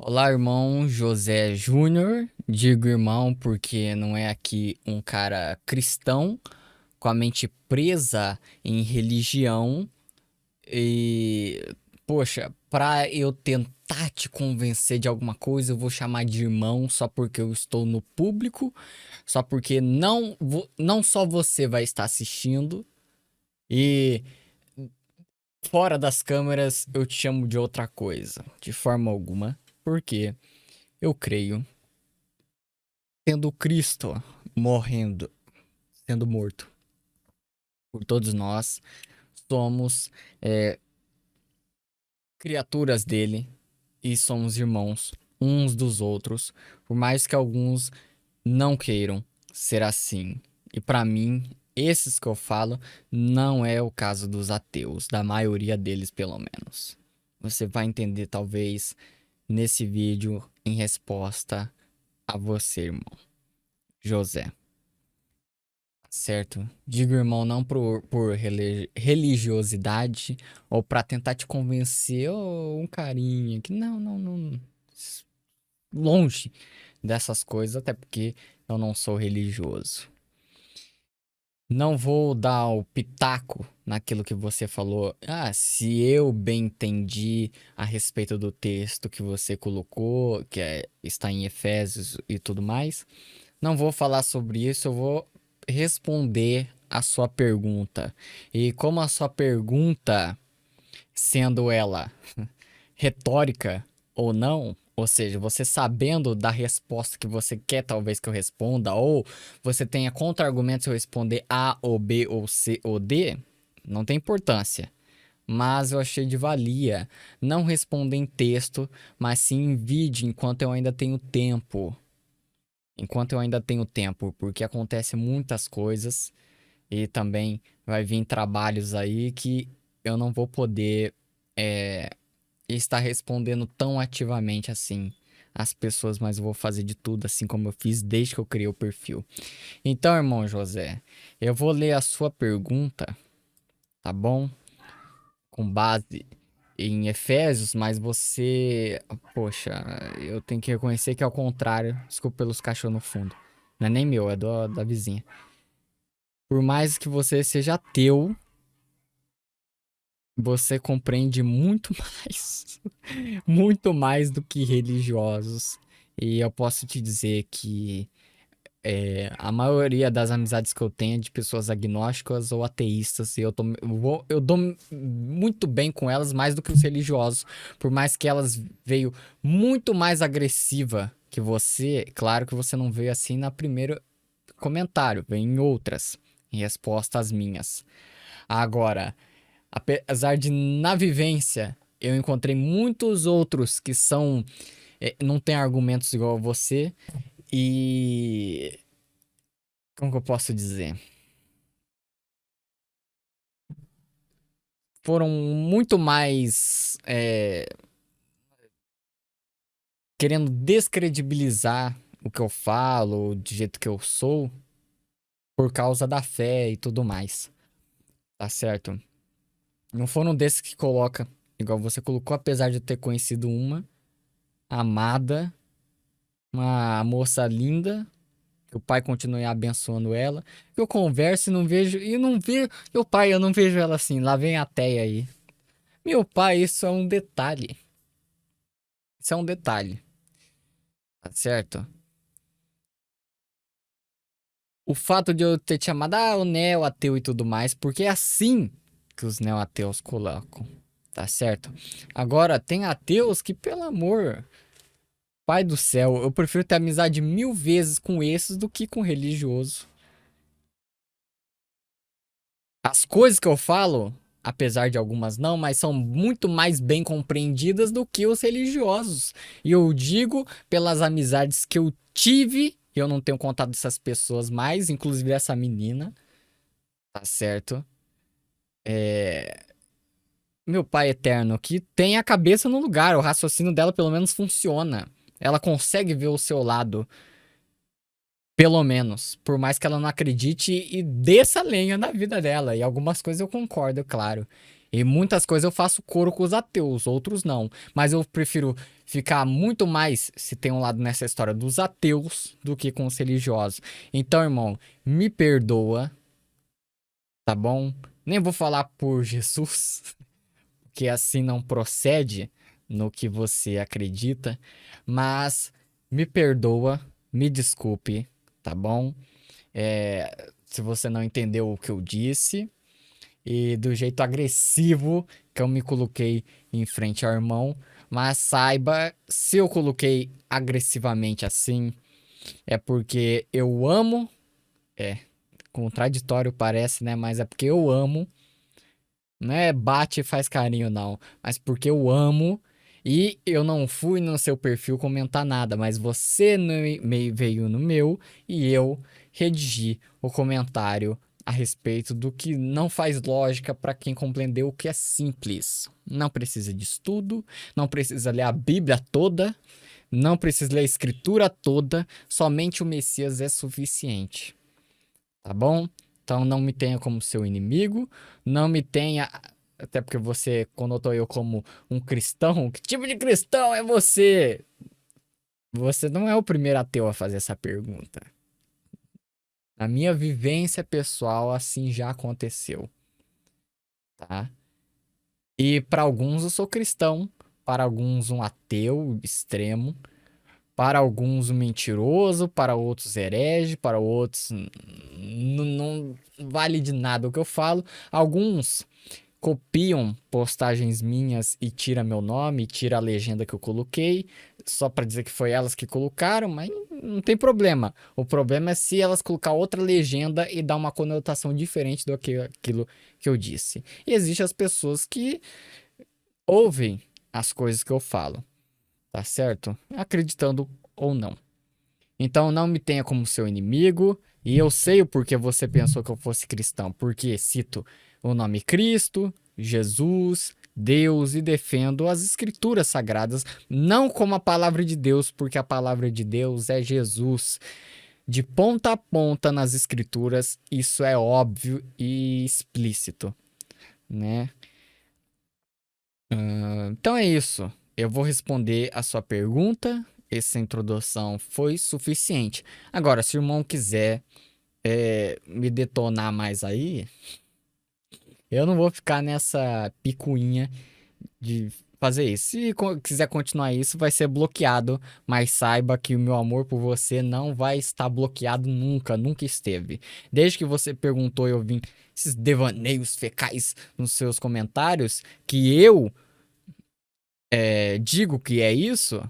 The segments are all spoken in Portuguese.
Olá, irmão José Júnior. Digo irmão porque não é aqui um cara cristão com a mente presa em religião e, poxa, pra eu tentar te convencer de alguma coisa, eu vou chamar de irmão só porque eu estou no público, só porque não só você vai estar assistindo e fora das câmeras eu te chamo de outra coisa, de forma alguma, porque eu creio tendo Cristo morrendo, sendo morto por todos nós, somos é, criaturas dele e somos irmãos uns dos outros, por mais que alguns não queiram ser assim. E para mim, esses que eu falo, não é o caso dos ateus, da maioria deles pelo menos. Você vai entender talvez nesse vídeo em resposta a você, irmão José. Certo. Digo irmão não por religiosidade ou pra tentar te convencer, ou um carinho, que não. Longe dessas coisas, até porque eu não sou religioso. Não vou dar o pitaco naquilo que você falou. Ah, se eu bem entendi a respeito do texto que você colocou, está em Efésios e tudo mais. Não vou falar sobre isso, eu vou responder a sua pergunta. E como a sua pergunta, sendo ela retórica ou não, ou seja, você sabendo da resposta que você quer talvez que eu responda, ou você tenha contra-argumentos se eu responder A ou B ou C ou D, não tem importância. Mas eu achei de valia não responder em texto, mas sim em vídeo enquanto eu ainda tenho tempo. Enquanto eu ainda tenho tempo, porque acontece muitas coisas e também vai vir trabalhos aí que eu não vou poder estar respondendo tão ativamente assim as pessoas, mas eu vou fazer de tudo assim como eu fiz desde que eu criei o perfil. Então, irmão José, eu vou ler a sua pergunta, tá bom? Com base em Efésios, mas você, poxa, eu tenho que reconhecer que é ao contrário. Desculpa pelos cachorros no fundo. Não é nem meu, é da vizinha. Por mais que você seja ateu, você compreende muito mais, muito mais do que religiosos. E eu posso te dizer que a maioria das amizades que eu tenho é de pessoas agnósticas ou ateístas. E eu dou muito bem com elas, mais do que os religiosos. Por mais que elas veio muito mais agressiva que você. Claro que você não veio assim na primeiro comentário, veio em outras, em resposta às minhas. Agora, apesar de na vivência eu encontrei muitos outros que são não tem argumentos igual a você e como que eu posso dizer? Foram muito mais querendo descredibilizar o que eu falo, do jeito que eu sou, por causa da fé e tudo mais. Tá certo? Não foram desses que coloca, igual você colocou, apesar de eu ter conhecido uma amada, uma moça linda, que o pai continue abençoando ela. Eu converso e não vejo. Meu pai, eu não vejo ela assim. Lá vem a Teia aí. Meu pai, isso é um detalhe. Isso é um detalhe. Tá certo? O fato de eu ter te chamado, o neo-ateu e tudo mais, porque é assim que os neo-ateus colocam. Tá certo? Agora, tem ateus que, pelo amor, pai do céu, eu prefiro ter amizade 1000 vezes com esses do que com religioso. As coisas que eu falo, apesar de algumas não, mas são muito mais bem compreendidas do que os religiosos. E eu digo pelas amizades que eu tive, eu não tenho contato dessas pessoas mais, inclusive essa menina, tá certo? É... Meu pai eterno, que tem a cabeça no lugar, o raciocínio dela pelo menos funciona. Ela consegue ver o seu lado, pelo menos, por mais que ela não acredite e desça lenha na vida dela. E algumas coisas eu concordo, claro. E muitas coisas eu faço coro com os ateus, outros não. Mas eu prefiro ficar muito mais, se tem um lado nessa história, dos ateus do que com os religiosos. Então, irmão, me perdoa, tá bom? Nem vou falar por Jesus, que assim não procede no que você acredita, mas me perdoa, me desculpe, tá bom? Se você não entendeu o que eu disse e do jeito agressivo que eu me coloquei em frente ao irmão, mas saiba, se eu coloquei agressivamente assim, é porque eu amo, é contraditório parece, né? Mas é porque eu amo. Não é bate e faz carinho, não. Mas porque eu amo e eu não fui no seu perfil comentar nada, mas você veio no meu e eu redigi o comentário a respeito do que não faz lógica para quem compreendeu o que é simples. Não precisa de estudo, não precisa ler a Bíblia toda, não precisa ler a Escritura toda, somente o Messias é suficiente. Tá bom? Então não me tenha como seu inimigo, não me tenha, até porque você conotou eu como um cristão. Que tipo de cristão é você? Você não é o primeiro ateu a fazer essa pergunta. Na minha vivência pessoal, assim já aconteceu, tá? E para alguns eu sou cristão, para alguns um ateu extremo, para alguns um mentiroso, para outros herege, para outros não vale de nada o que eu falo. Alguns copiam postagens minhas e tira meu nome, tira a legenda que eu coloquei, só para dizer que foi elas que colocaram, mas não tem problema. O problema é se elas colocar outra legenda e dar uma conotação diferente do que aquilo que eu disse. E existem as pessoas que ouvem as coisas que eu falo, tá certo? Acreditando ou não. Então não me tenha como seu inimigo, e eu sei o porquê você pensou que eu fosse cristão, porque cito o nome Cristo, Jesus, Deus e defendo as escrituras sagradas, não como a palavra de Deus, porque a palavra de Deus é Jesus. De ponta a ponta nas escrituras, isso é óbvio e explícito, né? Então é isso. Eu vou responder a sua pergunta. Essa introdução foi suficiente. Agora, se o irmão quiser me detonar mais aí, eu não vou ficar nessa picuinha de fazer isso. Se quiser continuar isso, vai ser bloqueado. Mas saiba que o meu amor por você não vai estar bloqueado nunca, nunca esteve. Desde que você perguntou, eu vim esses devaneios fecais nos seus comentários, que eu digo que é isso,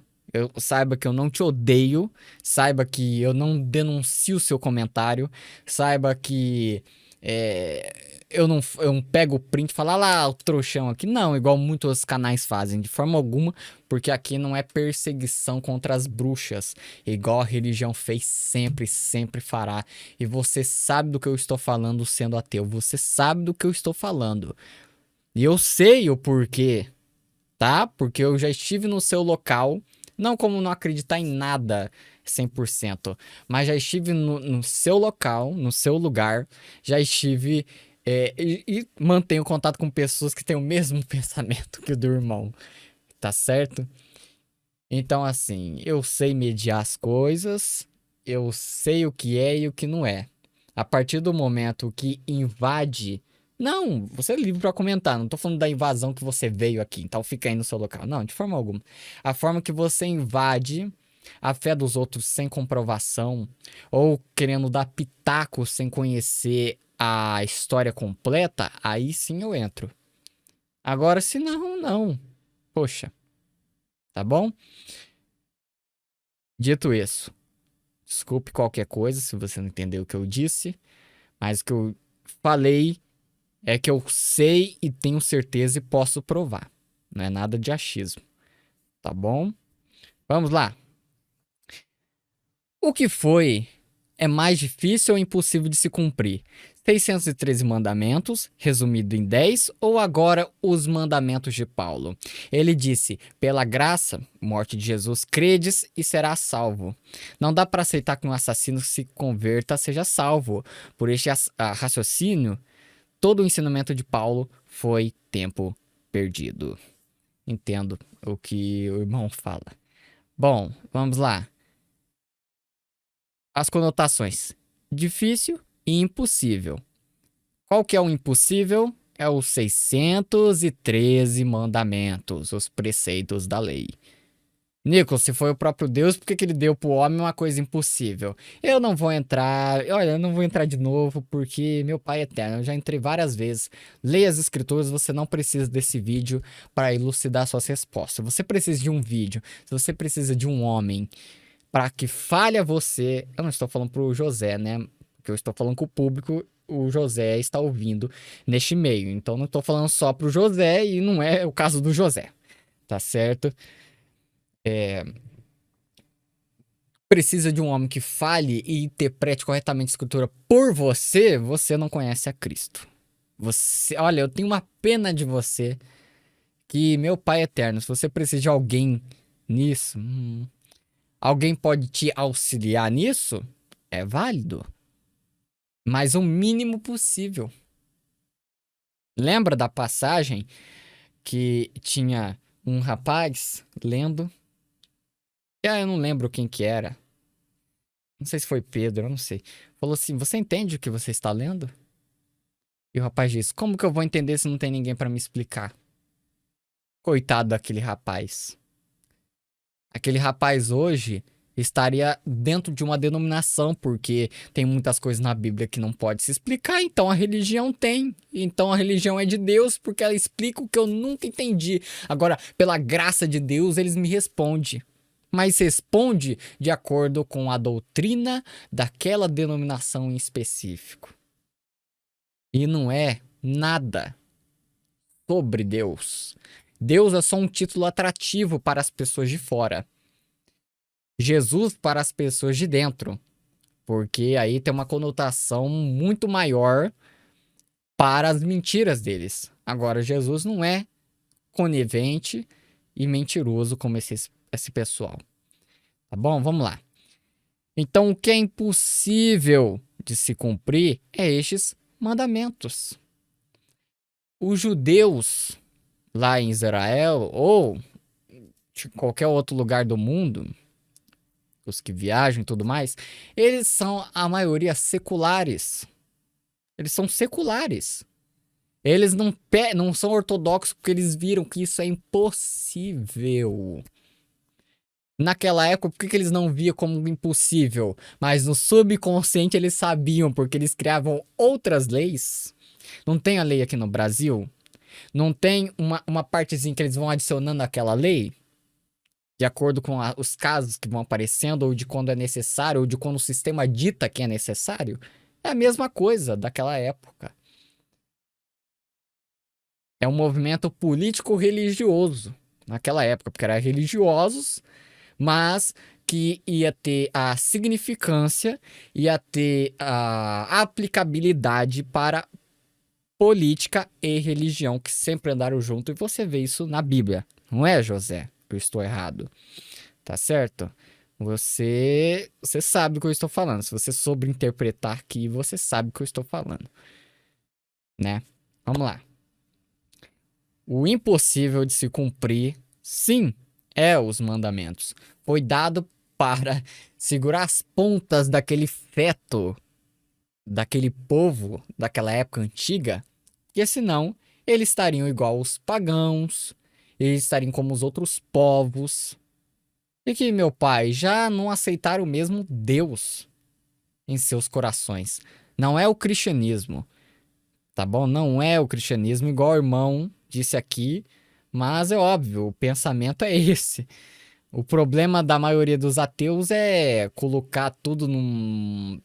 saiba que eu não te odeio, saiba que eu não denuncio o seu comentário, saiba que eu não pego o print e falo, ah lá, o trouxão aqui. Não, igual muitos canais fazem, de forma alguma, porque aqui não é perseguição contra as bruxas, igual a religião fez sempre, sempre fará. E você sabe do que eu estou falando sendo ateu, você sabe do que eu estou falando. E eu sei o porquê, tá? Porque eu já estive no seu local, não como não acreditar em nada 100%, mas já estive no seu local, no seu lugar, já estive e mantenho contato com pessoas que têm o mesmo pensamento que o do irmão, tá certo? Então, assim, eu sei mediar as coisas, eu sei o que é e o que não é. A partir do momento que invade. Não, você é livre para comentar. Não tô falando da invasão que você veio aqui, então fica aí no seu local. Não, de forma alguma. A forma que você invade a fé dos outros sem comprovação, ou querendo dar pitaco sem conhecer a história completa, aí sim eu entro. Agora, se não, não. Poxa, tá bom? Dito isso. Desculpe qualquer coisa se você não entendeu o que eu disse, mas o que eu falei é que eu sei e tenho certeza e posso provar. Não é nada de achismo, tá bom? Vamos lá. O que foi é mais difícil ou impossível de se cumprir? 613 mandamentos, resumido em 10, ou agora os mandamentos de Paulo? Ele disse: pela graça, morte de Jesus, credes e será salvo. Não dá para aceitar que um assassino se converta, seja salvo. Por este raciocínio, todo o ensinamento de Paulo foi tempo perdido. Entendo o que o irmão fala. Bom, vamos lá. As conotações: difícil e impossível. Qual que é o impossível? É os 613 mandamentos, os preceitos da lei. Nicolas, se foi o próprio Deus, por que que ele deu pro homem uma coisa impossível? Eu não vou entrar, olha, eu não vou entrar de novo, porque meu pai é eterno, eu já entrei várias vezes. Leia as escrituras, você não precisa desse vídeo para elucidar suas respostas. Você precisa de um vídeo, se você precisa de um homem para que fale a você, eu não estou falando pro José, né? Porque eu estou falando com o público, o José está ouvindo neste meio. Então não estou falando só pro José e não é o caso do José, tá certo? Precisa de um homem que fale e interprete corretamente a escritura por você, você não conhece a Cristo. Você, olha, eu tenho uma pena de você, que meu Pai eterno, se você precisa de alguém nisso, alguém pode te auxiliar nisso, é válido, mas o mínimo possível. Lembra da passagem que tinha um rapaz lendo? Eu não lembro quem que era. Não sei se foi Pedro, eu não sei. Falou assim: "Você entende o que você está lendo?" E o rapaz disse: "Como que eu vou entender se não tem ninguém para me explicar?" Coitado daquele rapaz. Aquele rapaz hoje estaria dentro de uma denominação, porque tem muitas coisas na Bíblia que não pode se explicar, então a religião tem. Então a religião é de Deus, porque ela explica o que eu nunca entendi. Agora, pela graça de Deus, eles me respondem. Mas responde de acordo com a doutrina daquela denominação em específico. E não é nada sobre Deus. Deus é só um título atrativo para as pessoas de fora. Jesus para as pessoas de dentro. Porque aí tem uma conotação muito maior para as mentiras deles. Agora, Jesus não é conivente e mentiroso como esse pessoal. Tá bom? Vamos lá. Então, o que é impossível de se cumprir é estes mandamentos. Os judeus lá em Israel ou de qualquer outro lugar do mundo, os que viajam e tudo mais, eles são a maioria seculares. Eles são seculares. Eles não são ortodoxos porque eles viram que isso é impossível. Naquela época, por que eles não viam como impossível? Mas no subconsciente eles sabiam, porque eles criavam outras leis. Não tem a lei aqui no Brasil? Não tem uma partezinha que eles vão adicionando àquela lei? De acordo com os casos que vão aparecendo, ou de quando é necessário, ou de quando o sistema dita que é necessário? É a mesma coisa daquela época. É um movimento político-religioso naquela época, porque eram religiosos, mas que ia ter a significância, ia ter a aplicabilidade para política e religião, que sempre andaram junto, e você vê isso na Bíblia. Não é, José? Eu estou errado. Tá certo? Você sabe do que eu estou falando. Se você souber interpretar aqui, você sabe o que eu estou falando, né? Vamos lá. O impossível de se cumprir, sim, é os mandamentos. Foi dado para segurar as pontas daquele feto, daquele povo daquela época antiga, porque senão eles estariam igual aos pagãos, eles estariam como os outros povos. E que, meu pai, já não aceitaram o mesmo Deus em seus corações. Não é o cristianismo, tá bom? Não é o cristianismo, igual o irmão disse aqui, mas é óbvio, o pensamento é esse. O problema da maioria dos ateus é colocar tudo num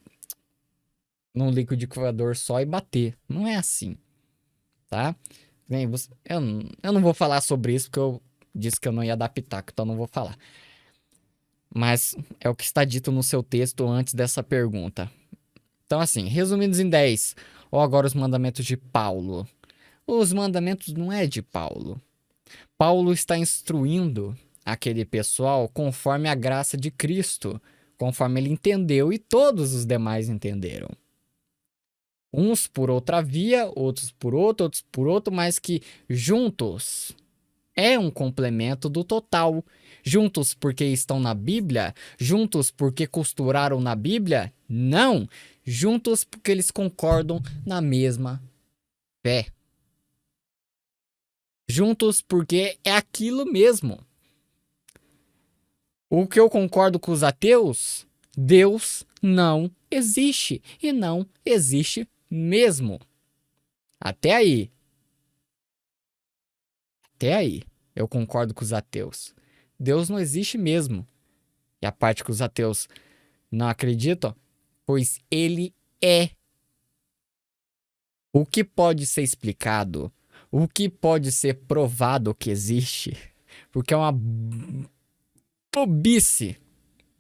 liquidificador só e bater. Não é assim, tá? Bem, eu não vou falar sobre isso porque eu disse que eu não ia dar pitaco, então não vou falar. Mas é o que está dito no seu texto antes dessa pergunta. Então, assim, resumindo em 10, ou agora os mandamentos de Paulo. Os mandamentos não é de Paulo. Paulo está instruindo aquele pessoal conforme a graça de Cristo, conforme ele entendeu e todos os demais entenderam. Uns por outra via, outros por outra, outros por outro, mas que juntos é um complemento do total. Juntos porque estão na Bíblia? Juntos porque costuraram na Bíblia? Não. Juntos porque eles concordam na mesma fé. Juntos porque é aquilo mesmo. O que eu concordo com os ateus? Deus não existe. E não existe mesmo. Até aí. Até aí. Eu concordo com os ateus. Deus não existe mesmo. E a parte que os ateus não acreditam, pois ele é. O que pode ser explicado, o que pode ser provado que existe, porque é uma bobice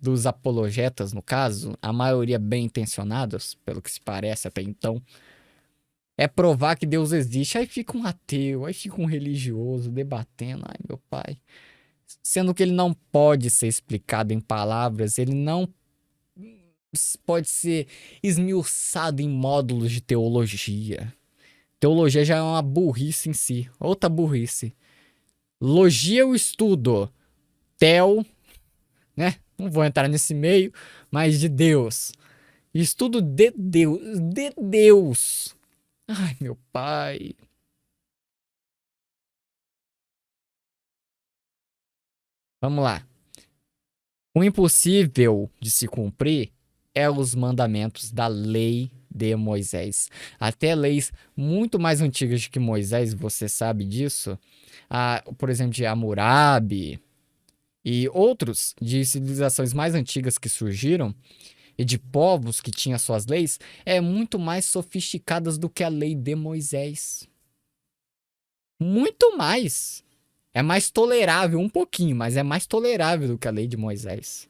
dos apologetas, no caso, a maioria bem intencionados, pelo que se parece até então, é provar que Deus existe. Aí fica um ateu, aí fica um religioso debatendo. Ai, meu pai. Sendo que ele não pode ser explicado em palavras, ele não pode ser esmiuçado em módulos de teologia. Teologia já é uma burrice em si, outra burrice. Logia eu estudo, tel, né? Não vou entrar nesse meio, mas de Deus. Estudo de Deus, de Deus. Ai, meu pai. Vamos lá. O impossível de se cumprir é os mandamentos da lei de Moisés. Até leis muito mais antigas que Moisés, você sabe disso. Por exemplo, de Hammurabi e outros de civilizações mais antigas que surgiram e de povos que tinham suas leis, é muito mais sofisticadas do que a lei de Moisés. Muito mais. É mais tolerável um pouquinho, mas é mais tolerável do que a lei de Moisés.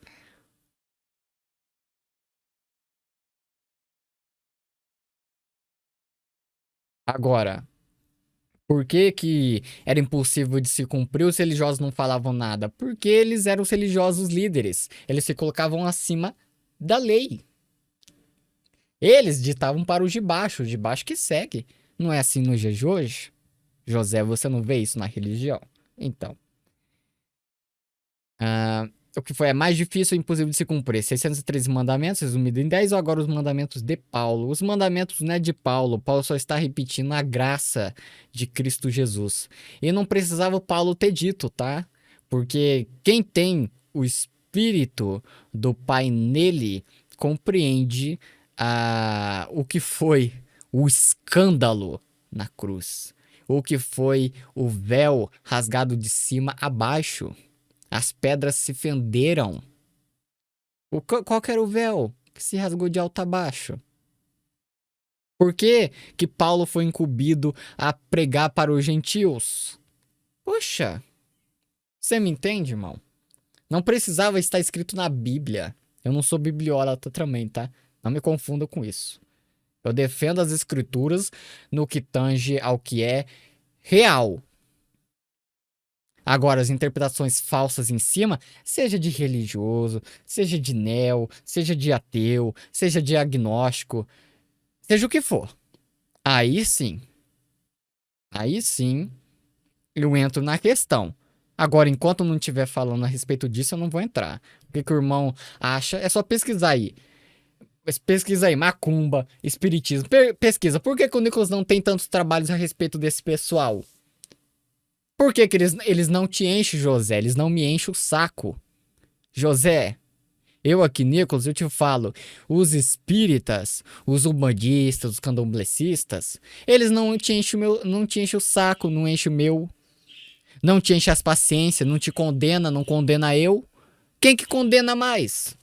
Agora, por que que era impossível de se cumprir? Os religiosos não falavam nada? Porque eles eram os religiosos líderes. Eles se colocavam acima da lei. Eles ditavam para os de baixo que segue. Não é assim no dia de hoje? José, você não vê isso na religião? Então, o que foi mais difícil e impossível de se cumprir? 613 mandamentos, resumido em 10, ou agora os mandamentos de Paulo? Os mandamentos não é de Paulo. Paulo só está repetindo a graça de Cristo Jesus. E não precisava Paulo ter dito, tá? Porque quem tem o Espírito do Pai nele compreende o que foi o escândalo na cruz. O que foi o véu rasgado de cima a baixo. As pedras se fenderam. Qual que era o véu que se rasgou de alto a baixo? Por que que Paulo foi incumbido a pregar para os gentios? Poxa, você me entende, irmão? Não precisava estar escrito na Bíblia. Eu não sou bibliólatra também, tá? Não me confunda com isso. Eu defendo as escrituras no que tange ao que é real. Agora, as interpretações falsas em cima, seja de religioso, seja de neo, seja de ateu, seja de agnóstico, seja o que for. Aí sim, eu entro na questão. Agora, enquanto eu não estiver falando a respeito disso, eu não vou entrar. O que, que o irmão acha? É só pesquisar aí. Pesquisa aí, macumba, espiritismo. Pesquisa. Por que que o Nicolas não tem tantos trabalhos a respeito desse pessoal? Por que que eles não te enchem, José? Eles não me enchem o saco. José, eu aqui, Nicolas, eu te falo, os espíritas, os umbandistas, os candomblecistas, eles não te enchem não te enchem o saco, não enchem o meu, não te enchem as paciências, não te condena, não condena eu. Quem que condena mais?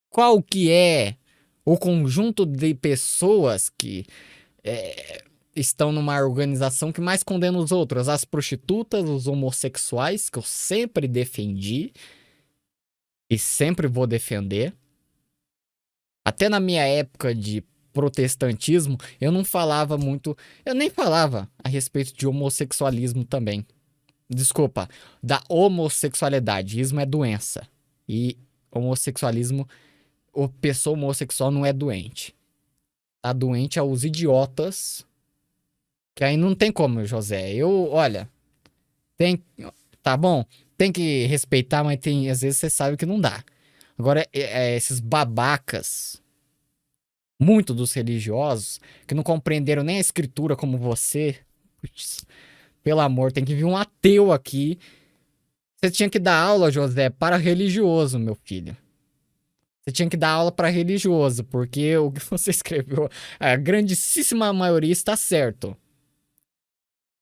Qual que é o conjunto de pessoas que estão numa organização que mais condena os outros? As prostitutas, os homossexuais, que eu sempre defendi e sempre vou defender. Até na minha época de protestantismo, eu não falava muito, eu nem falava a respeito de homossexualismo também. Desculpa, da homossexualidade. Ismo é doença. E homossexualismo a pessoa homossexual não é doente. Tá doente é os idiotas. Que aí não tem como, José. Olha, tem. Tá bom? Tem que respeitar, mas tem. Às vezes você sabe que não dá. Agora, esses babacas, muito dos religiosos, que não compreenderam nem a escritura como você. Putz, pelo amor, tem que vir um ateu aqui. Você tinha que dar aula, José, para religioso, meu filho. Você tinha que dar aula para religioso, porque o que você escreveu, a grandíssima maioria está certo.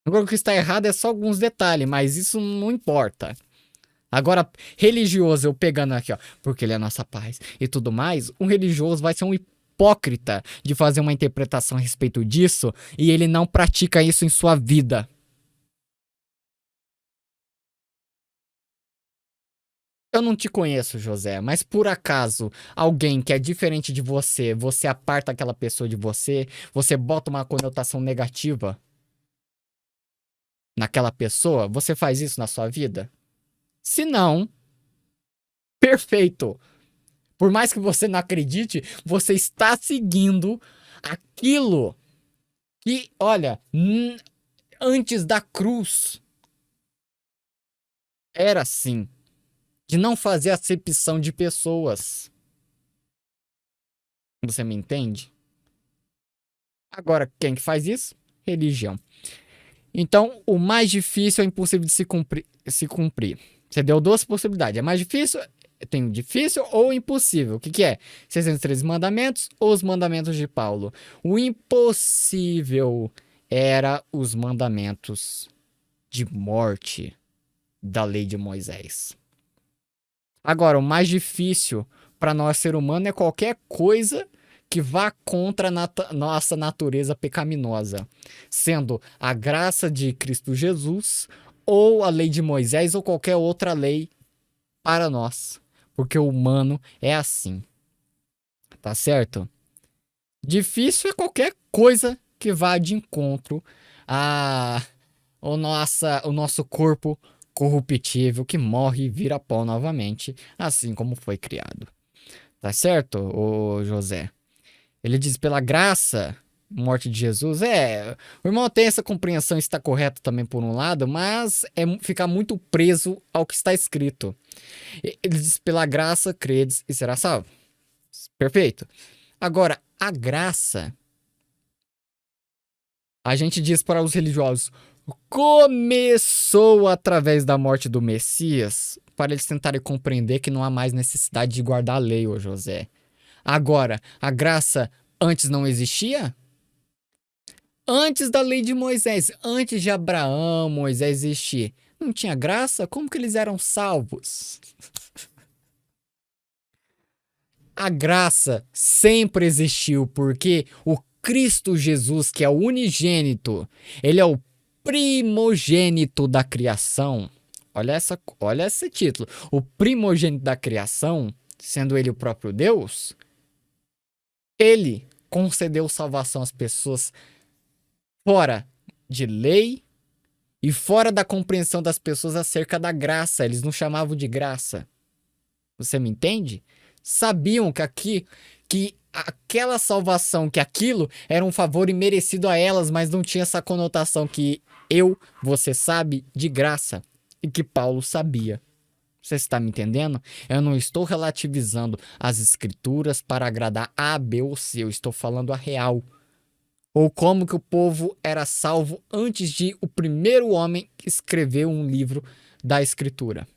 Agora o que está errado é só alguns detalhes, mas isso não importa. Agora, religioso, eu pegando aqui, ó, porque ele é a nossa paz e tudo mais, um religioso vai ser um hipócrita de fazer uma interpretação a respeito disso e ele não pratica isso em sua vida. Eu não te conheço, José, mas por acaso alguém que é diferente de você, você aparta aquela pessoa de você, você bota uma conotação negativa naquela pessoa, você faz isso na sua vida? Se não, perfeito. Por mais que você não acredite, você está seguindo aquilo que, olha, antes da cruz era assim, de não fazer acepção de pessoas. Você me entende? Agora, quem que faz isso? Religião. Então, o mais difícil é impossível de se cumprir. Você deu duas possibilidades. É mais difícil, tem o difícil ou o impossível. O que que é? 613 mandamentos ou os mandamentos de Paulo? O impossível era os mandamentos de morte da lei de Moisés. Agora, o mais difícil para nós, ser humano, é qualquer coisa que vá contra a nossa natureza pecaminosa, sendo a graça de Cristo Jesus, ou a lei de Moisés, ou qualquer outra lei para nós. Porque o humano é assim, tá certo? Difícil é qualquer coisa que vá de encontro o nosso corpo corruptível que morre e vira pó novamente, assim como foi criado. Tá certo, ô José? Ele diz, pela graça, morte de Jesus. O irmão tem essa compreensão, está correto também por um lado, mas é ficar muito preso ao que está escrito. Ele diz, pela graça, credes e será salvo. Perfeito. Agora, a graça, a gente diz para os religiosos, começou através da morte do Messias, para eles tentarem compreender que não há mais necessidade de guardar a lei, ô José. Agora, a graça antes não existia? Antes da lei de Moisés, antes de Abraão, Moisés existir, não tinha graça? Como que eles eram salvos? A graça sempre existiu, porque o Cristo Jesus, que é o unigênito, ele é o primogênito da criação. Olha esse título. O primogênito da criação, sendo ele o próprio Deus, ele concedeu salvação às pessoas fora de lei e fora da compreensão das pessoas acerca da graça. Eles não chamavam de graça. Você me entende? Sabiam que aquela salvação, que aquilo era um favor imerecido a elas, mas não tinha essa conotação que você sabe, de graça, e que Paulo sabia. Você está me entendendo? Eu não estou relativizando as escrituras para agradar A, B ou C. Eu estou falando a real. Ou como que o povo era salvo antes de o primeiro homem escrever um livro da escritura.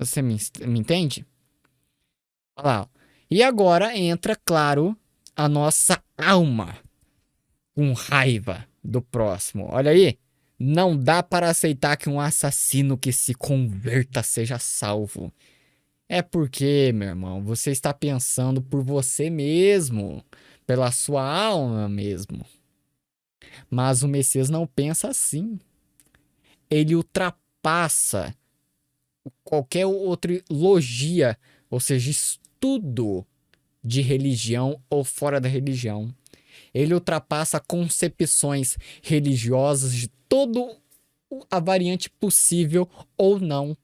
Você me entende? Olha lá. Ó. E agora entra, claro, a nossa alma com raiva do próximo. Olha aí. Não dá para aceitar que um assassino que se converta seja salvo. É porque, meu irmão, você está pensando por você mesmo, pela sua alma mesmo. Mas o Messias não pensa assim. Ele ultrapassa qualquer outra logia, ou seja, estudo de religião ou fora da religião. Ele ultrapassa concepções religiosas de toda a variante possível ou não.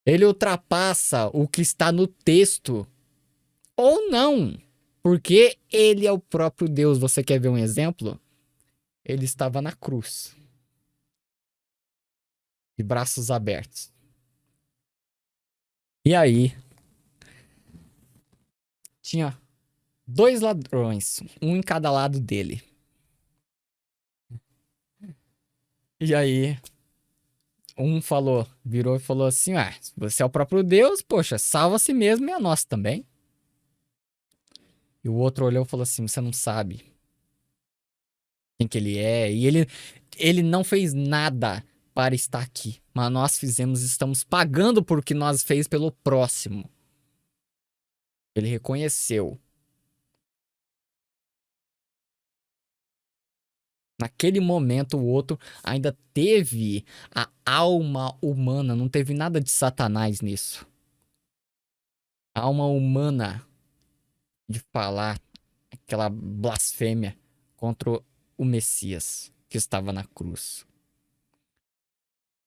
Ele ultrapassa o que está no texto ou não, porque ele é o próprio Deus. Você quer ver um exemplo? Ele estava na cruz, de braços abertos. E aí, tinha dois ladrões, um em cada lado dele. E aí, um falou, virou e falou assim: ah, se você é o próprio Deus, poxa, salva a si mesmo e a nós também. E o outro olhou e falou assim: você não sabe quem que ele é. E ele não fez nada para estar aqui. Mas nós fizemos, estamos pagando por o que nós fez pelo próximo. Ele reconheceu. Naquele momento, o outro ainda teve a alma humana, não teve nada de Satanás nisso. A alma humana de falar aquela blasfêmia contra o Messias que estava na cruz.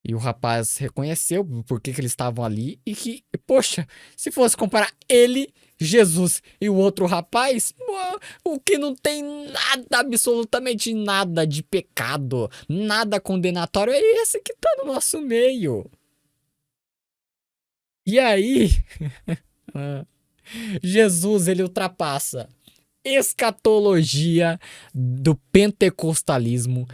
E o rapaz reconheceu por que eles estavam ali e que, poxa, se fosse comparar ele, Jesus e o outro rapaz, o que não tem nada, absolutamente nada de pecado, nada condenatório, é esse que tá no nosso meio. E aí, Jesus, ele ultrapassa escatologia do pentecostalismo,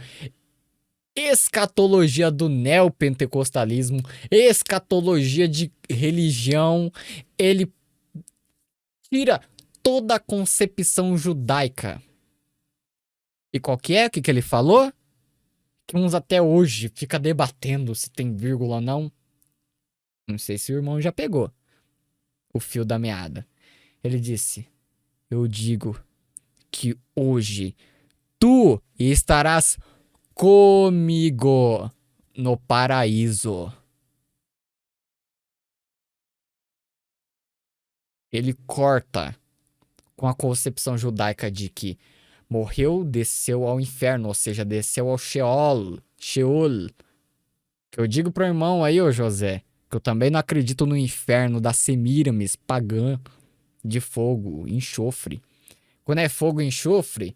escatologia do neopentecostalismo, escatologia de religião. Ele tira toda a concepção judaica. E qual que é? O que que ele falou? Que uns até hoje fica debatendo se tem vírgula ou não. Não sei se o irmão já pegou o fio da meada. Ele disse: eu digo que hoje tu estarás comigo no paraíso. Ele corta com a concepção judaica de que morreu, desceu ao inferno, ou seja, desceu ao Sheol. Sheol. Que eu digo pro irmão aí, ô José, que eu também não acredito no inferno da Semíramis pagã de fogo, enxofre. Quando é fogo e enxofre,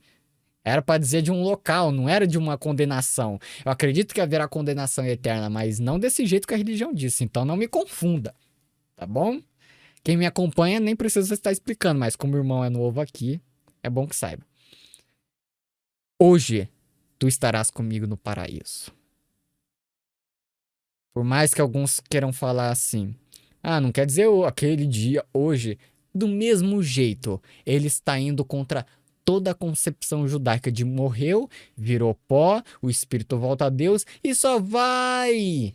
era para dizer de um local, não era de uma condenação. Eu acredito que haverá condenação eterna, mas não desse jeito que a religião disse, então não me confunda, tá bom? Quem me acompanha nem precisa estar explicando, mas como o irmão é novo aqui, é bom que saiba. Hoje, tu estarás comigo no paraíso. Por mais que alguns queiram falar assim, ah, não quer dizer aquele dia, hoje, do mesmo jeito, ele está indo contra toda a concepção judaica de morreu, virou pó, o espírito volta a Deus e só vai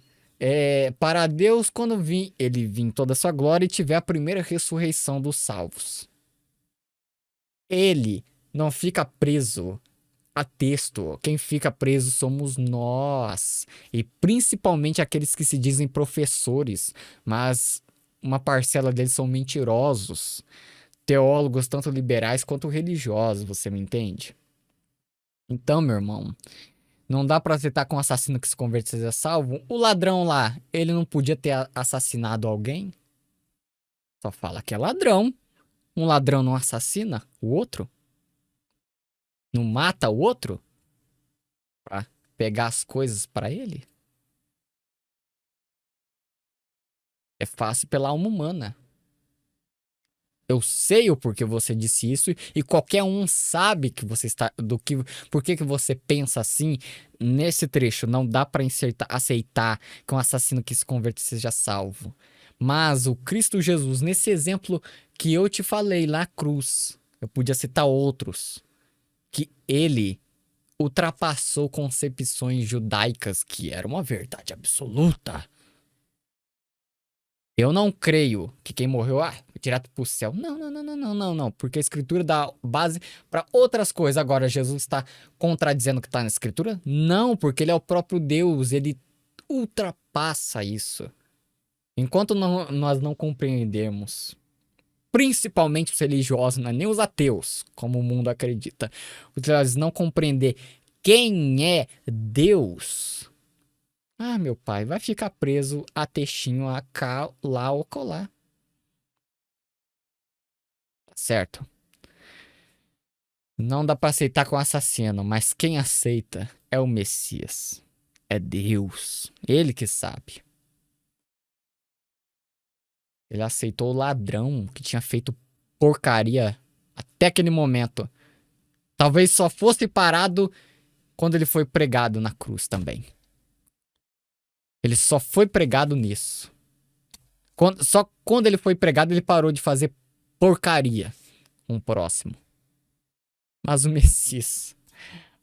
para Deus quando ele vir em toda a sua glória e tiver a primeira ressurreição dos salvos. Ele não fica preso a texto. Quem fica preso somos nós. E principalmente aqueles que se dizem professores, mas uma parcela deles são mentirosos. Teólogos, tanto liberais quanto religiosos, você me entende? Então, meu irmão, não dá pra aceitar com um assassino que se converte seja salvo. O ladrão lá, ele não podia ter assassinado alguém? Só fala que é ladrão. Um ladrão não assassina o outro? Não mata o outro? Pra pegar as coisas pra ele? É fácil pela alma humana. Eu sei o porquê você disse isso e qualquer um sabe que você está por que você pensa assim nesse trecho. Não dá para aceitar que um assassino que se converte seja salvo. Mas o Cristo Jesus, nesse exemplo que eu te falei lá, cruz, eu podia citar outros, que ele ultrapassou concepções judaicas que eram uma verdade absoluta. Eu não creio que quem morreu, direto pro céu. Não, não, não, não, não, não, não. Porque a escritura dá base para outras coisas. Agora, Jesus está contradizendo o que está na escritura? Não, porque ele é o próprio Deus. Ele ultrapassa isso. Enquanto nós não compreendemos, principalmente os religiosos, não é nem os ateus, como o mundo acredita, eles não compreender quem é Deus, Ah, meu pai, vai ficar preso a textinho a cá, lá ou colar. Certo. Não dá pra aceitar com o assassino, mas quem aceita é o Messias. É Deus. Ele que sabe. Ele aceitou o ladrão que tinha feito porcaria até aquele momento. Talvez só fosse parado quando ele foi pregado na cruz também. Ele só foi pregado nisso. Só quando ele foi pregado, ele parou de fazer porcaria com o próximo. Mas o Messias,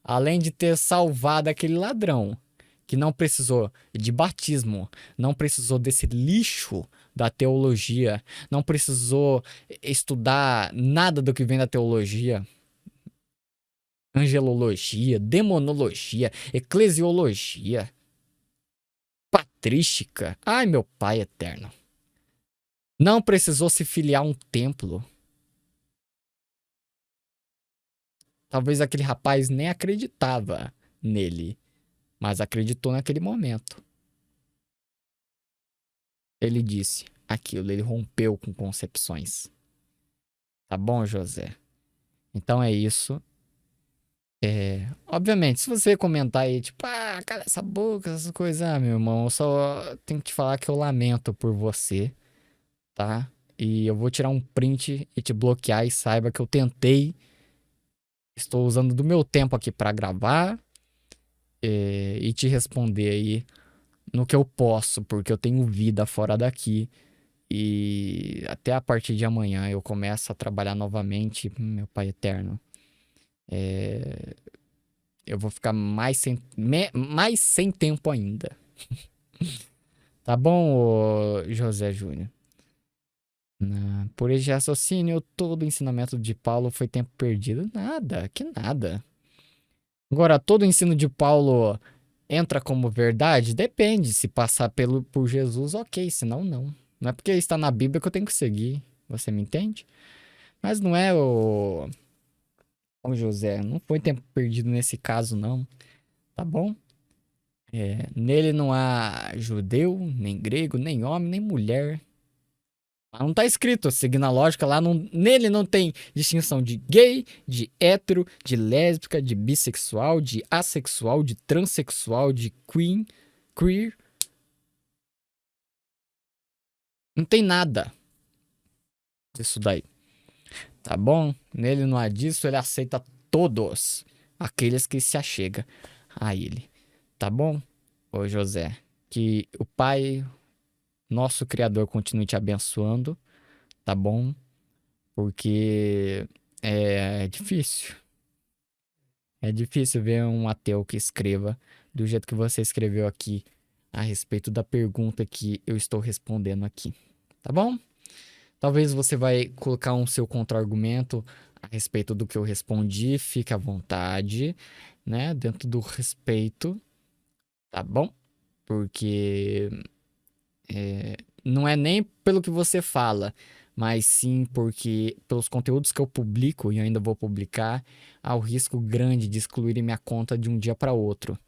além de ter salvado aquele ladrão, que não precisou de batismo, não precisou desse lixo da teologia, não precisou estudar nada do que vem da teologia, angelologia, demonologia, eclesiologia, patrística. Ai, meu pai eterno. Não precisou se filiar a um templo. Talvez aquele rapaz nem acreditava nele, mas acreditou naquele momento. Ele disse aquilo, ele rompeu com concepções. Tá bom, José? Então é isso. Obviamente, se você comentar aí, tipo, cala essa boca, essas coisas, meu irmão, eu só tenho que te falar que eu lamento por você, tá? E eu vou tirar um print e te bloquear e saiba que eu tentei, estou usando do meu tempo aqui pra gravar, e te responder aí no que eu posso, porque eu tenho vida fora daqui. E até a partir de amanhã eu começo a trabalhar novamente, meu pai eterno. É, eu vou ficar mais sem tempo ainda. Tá bom, ô José Júnior? Por esse raciocínio, todo o ensinamento de Paulo foi tempo perdido. Nada, que nada. Agora, todo o ensino de Paulo entra como verdade? Depende. Se passar por Jesus, ok. Senão, não. Não é porque está na Bíblia que eu tenho que seguir. Você me entende? Mas não é o José. Não foi tempo perdido nesse caso, não. Tá bom? Nele não há judeu, nem grego, nem homem, nem mulher. Lá não tá escrito, seguindo a lógica, lá não, nele não tem distinção de gay, de hétero, de lésbica, de bissexual, de assexual, de transexual, de queer. Não tem nada disso daí, tá bom? Nele não há disso, ele aceita todos aqueles que se achegam a ele, tá bom? Ô José, que o Pai, nosso Criador, continue te abençoando, tá bom? Porque é difícil. É difícil ver um ateu que escreva do jeito que você escreveu aqui a respeito da pergunta que eu estou respondendo aqui. Tá bom? Talvez você vai colocar um seu contra-argumento a respeito do que eu respondi, fique à vontade, né? Dentro do respeito, tá bom? Porque não é nem pelo que você fala, mas sim porque pelos conteúdos que eu publico e ainda vou publicar, há o risco grande de excluírem minha conta de um dia para outro,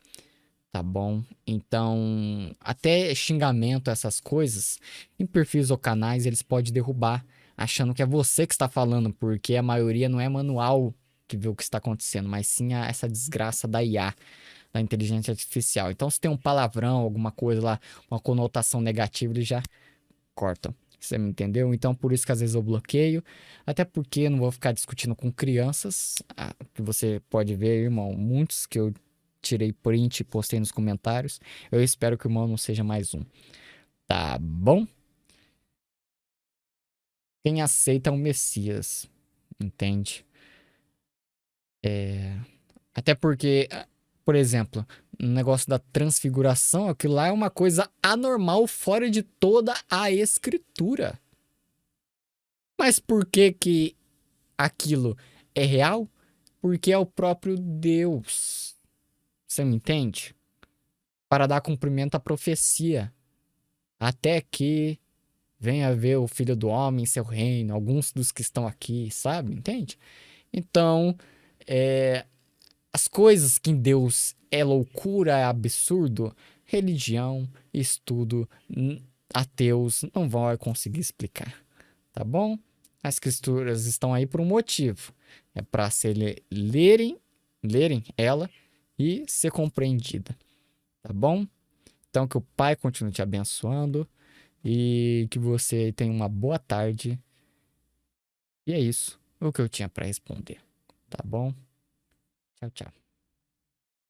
tá bom? Então, até xingamento, essas coisas, em perfis ou canais, eles podem derrubar, achando que é você que está falando, porque a maioria não é manual que vê o que está acontecendo, mas sim essa desgraça da IA, da inteligência artificial. Então, se tem um palavrão, alguma coisa lá, uma conotação negativa, ele já cortam. Você me entendeu? Então, por isso que às vezes eu bloqueio. Até porque eu não vou ficar discutindo com crianças. Que você pode ver, irmão, muitos que eu tirei print e postei nos comentários. Eu espero que o irmão não seja mais um. Tá bom? Quem aceita é o Messias. Entende? Até porque, por exemplo, no negócio da transfiguração, aquilo lá é uma coisa anormal fora de toda a escritura. Mas por que que aquilo é real? Porque é o próprio Deus. Você me entende? Para dar cumprimento à profecia. Até que venha ver o Filho do Homem em seu reino, alguns dos que estão aqui, sabe? Entende? Então, as coisas que em Deus é loucura, é absurdo, religião, estudo, ateus não vão conseguir explicar, tá bom? As escrituras estão aí por um motivo. É para lerem ela e ser compreendida, tá bom? Então que o Pai continue te abençoando e que você tenha uma boa tarde. E é isso o que eu tinha para responder, tá bom? Tchau, tchau.